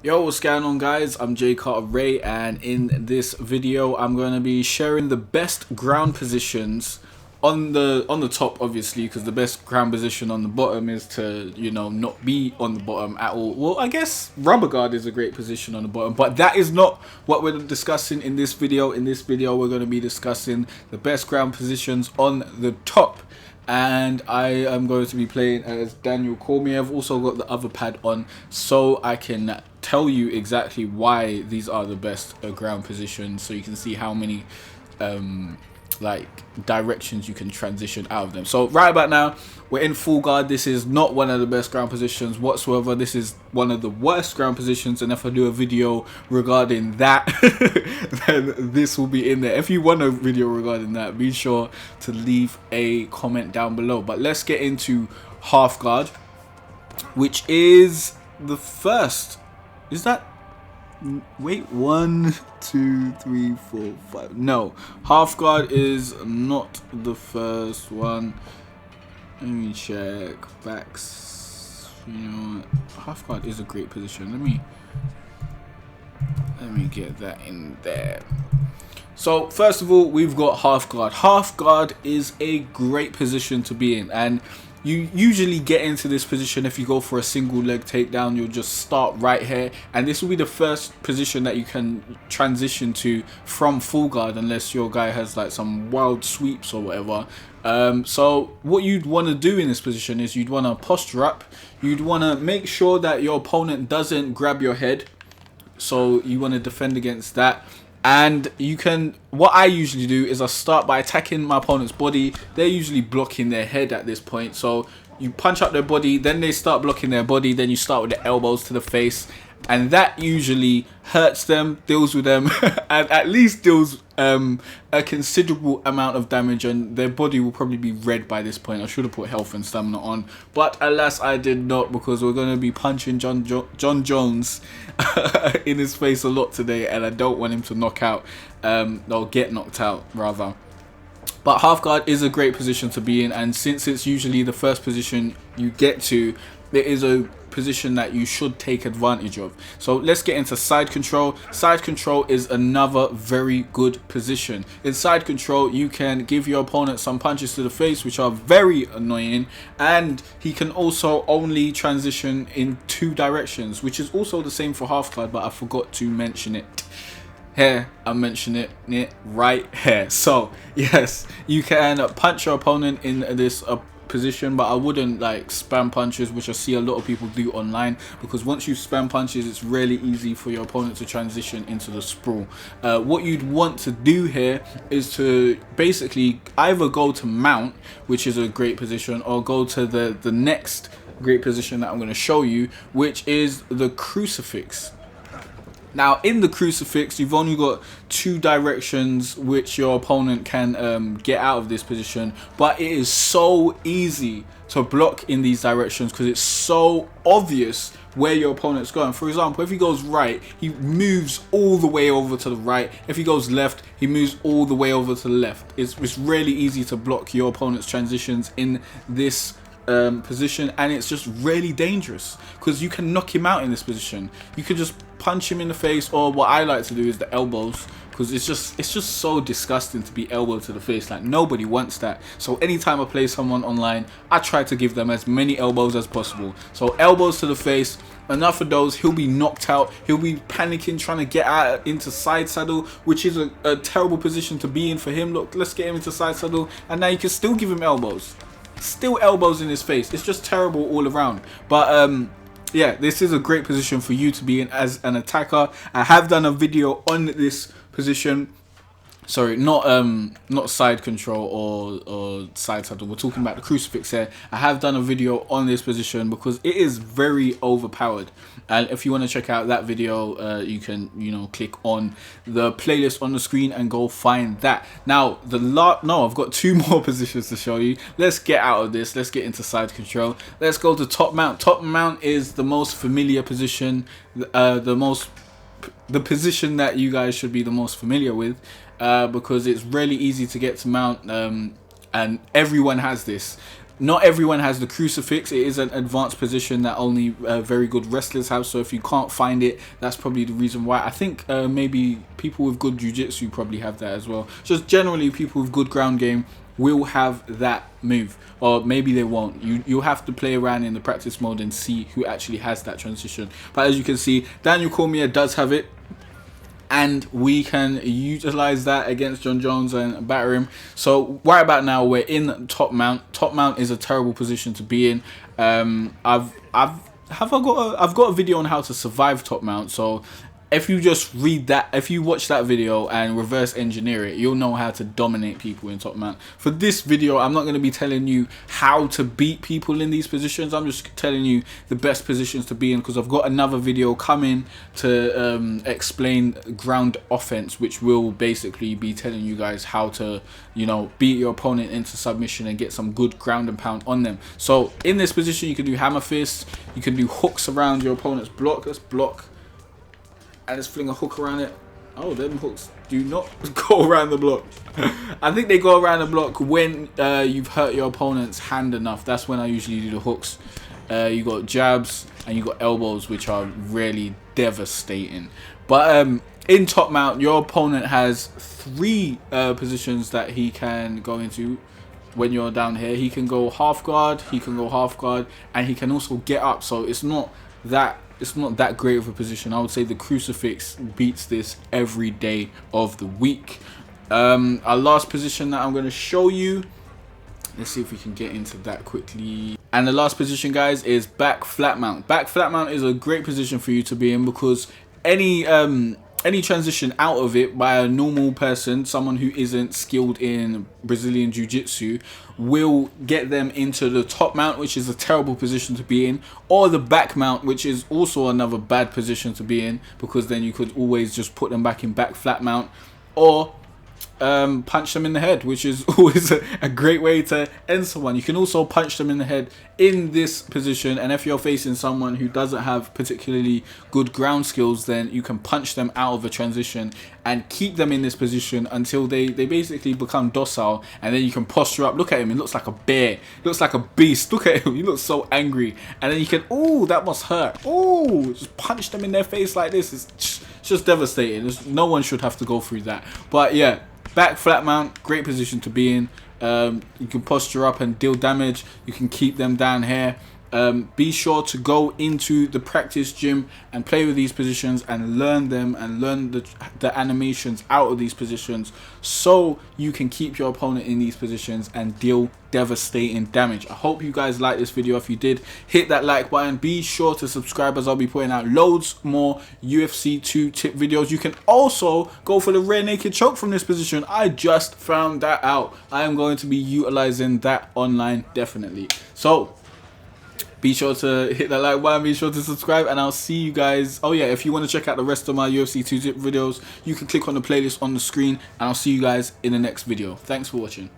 Yo, what's going on, guys? I'm Jay Cartere, and in this video I'm going to be sharing the best ground positions on the top, obviously, because the best ground position on the bottom is to, not be on the bottom at all. Well, I guess rubber guard is a great position on the bottom, but that is not what we're discussing in this video. In this video we're going to be discussing the best ground positions on the top. And I am going to be playing as Daniel Cormier. I've also got the other pad on so I can tell you exactly why these are the best ground positions, so you can see how many directions you can transition out of them. So right about now we're in full guard. This is not one of the best ground positions whatsoever. This is one of the worst ground positions, and if I do a video regarding that then this will be in there. If you want a video regarding that, be sure to leave a comment down below. But let's get into half guard, which is the first. Is that, wait, 1, 2, 3, 4, 5. No, half guard is not the first one. Let me check. Backs. You know what? Half guard is a great position. Let me get that in there. So first of all, we've got half guard. Half guard is a great position to be in, and you usually get into this position if you go for a single leg takedown. You'll just start right here, and this will be the first position that you can transition to from full guard, unless your guy has like some wild sweeps or whatever. So what you'd want to do in this position is you'd want to posture up. You'd want to make sure that your opponent doesn't grab your head, so you want to defend against that. And you can, what I usually do is I start by attacking my opponent's body. They're usually blocking their head at this point, so you punch up their body, then they start blocking their body, then you start with the elbows to the face, and that usually hurts them, deals with them, and at least deals a considerable amount of damage, and their body will probably be red by this point. I should have put health and stamina on, but alas I did not, because we're going to be punching John Jones in his face a lot today, and I don't want him to knock out, or get knocked out rather. But half guard is a great position to be in, and since it's usually the first position you get to, it is a position that you should take advantage of. So let's get into side control. Side control is another very good position. In side control, you can give your opponent some punches to the face, which are very annoying, and he can also only transition in 2 directions, which is also the same for half guard, but I forgot to mention it. Here, I'm mentioning it right here. So yes, you can punch your opponent in this position, but I wouldn't like spam punches, which I see a lot of people do online, because once you spam punches, it's really easy for your opponent to transition into the sprawl. What you'd want to do here is to basically either go to mount, which is a great position, or go to the next great position that I'm going to show you, which is the crucifix. Now, in the crucifix, you've only got 2 directions which your opponent can get out of this position, but it is so easy to block in these directions because it's so obvious where your opponent's going. For example, if he goes right, he moves all the way over to the right. If he goes left, he moves all the way over to the left. It's really easy to block your opponent's transitions in this position, and it's just really dangerous because you can knock him out in this position. You could just punch him in the face, or what I like to do is the elbows, because it's just so disgusting to be elbowed to the face. Like, nobody wants that. So anytime I play someone online, I try to give them as many elbows as possible. So elbows to the face. Enough of those, he'll be knocked out. He'll be panicking, trying to get out into side saddle, which is a terrible position to be in for him. Look, let's get him into side saddle, and now you can still give him elbows. Still elbows in his face. It's just terrible all around. But yeah, this is a great position for you to be in as an attacker. I have done a video on this position. Sorry, not side control or side saddle. We're talking about the crucifix here. I have done a video on this position because it is very overpowered. And if you want to check out that video, you can, click on the playlist on the screen and go find that. Now, I've got 2 more positions to show you. Let's get out of this. Let's get into side control. Let's go to top mount. Top mount is the most familiar position, the position that you guys should be the most familiar with, because it's really easy to get to mount, and everyone has this. Not everyone has the Crucifix. It is an advanced position that only very good wrestlers have. So if you can't find it, that's probably the reason why. I think maybe people with good jiu-jitsu probably have that as well. Just generally, people with good ground game will have that move, or maybe they won't. You'll have to play around in the practice mode and see who actually has that transition. But as you can see, Daniel Cormier does have it, and we can utilize that against John Jones and batter him. So right about now, we're in top mount. Top mount is a terrible position to be in. I've got a video on how to survive top mount. So if you just read that, if you watch that video and reverse engineer it, you'll know how to dominate people in top mount. For this video, I'm not going to be telling you how to beat people in these positions. I'm just telling you the best positions to be in, because I've got another video coming to explain ground offense, which will basically be telling you guys how to, you know, beat your opponent into submission and get some good ground and pound on them. So in this position, you can do hammer fists, you can do hooks around your opponent's block. Let's block and just fling a hook around it. Oh, them hooks do not go around the block. I think they go around the block when you've hurt your opponent's hand enough. That's when I usually do the hooks. You got jabs and you got elbows, which are really devastating. But in top mount, your opponent has 3 positions that he can go into. When you're down here, he can go half guard, and he can also get up. So it's not that great of a position. I would say the Crucifix beats this every day of the week. Our last position that I'm going to show you, let's see if we can get into that quickly. And the last position, guys, is back flat mount. Back flat mount is a great position for you to be in, because any transition out of it by a normal person, someone who isn't skilled in Brazilian Jiu-Jitsu, will get them into the top mount, which is a terrible position to be in, or the back mount, which is also another bad position to be in, because then you could always just put them back in back flat mount, or punch them in the head, which is always a great way to end someone. You can also punch them in the head in this position, and if you're facing someone who doesn't have particularly good ground skills, then you can punch them out of a transition and keep them in this position until they basically become docile, and then you can posture up. Look at him, he looks like a bear, he looks like a beast. Look at him, he looks so angry. And then you can, oh, that must hurt, oh, just punch them in their face like this. It's just devastating. No one should have to go through that. But yeah, back flat mount, great position to be in. You can posture up and deal damage. You can keep them down here. Be sure to go into the practice gym and play with these positions and learn them, and learn the animations out of these positions, so you can keep your opponent in these positions and deal devastating damage. I hope you guys liked this video. If you did, hit that like button. Be sure to subscribe, as I'll be putting out loads more UFC 2 tip videos. You can also go for the rear naked choke from this position. I just found that out. I am going to be utilizing that online, definitely. So be sure to hit that like button, be sure to subscribe, and I'll see you guys. Oh yeah, if you want to check out the rest of my UFC 2 tip videos, you can click on the playlist on the screen, and I'll see you guys in the next video. Thanks for watching.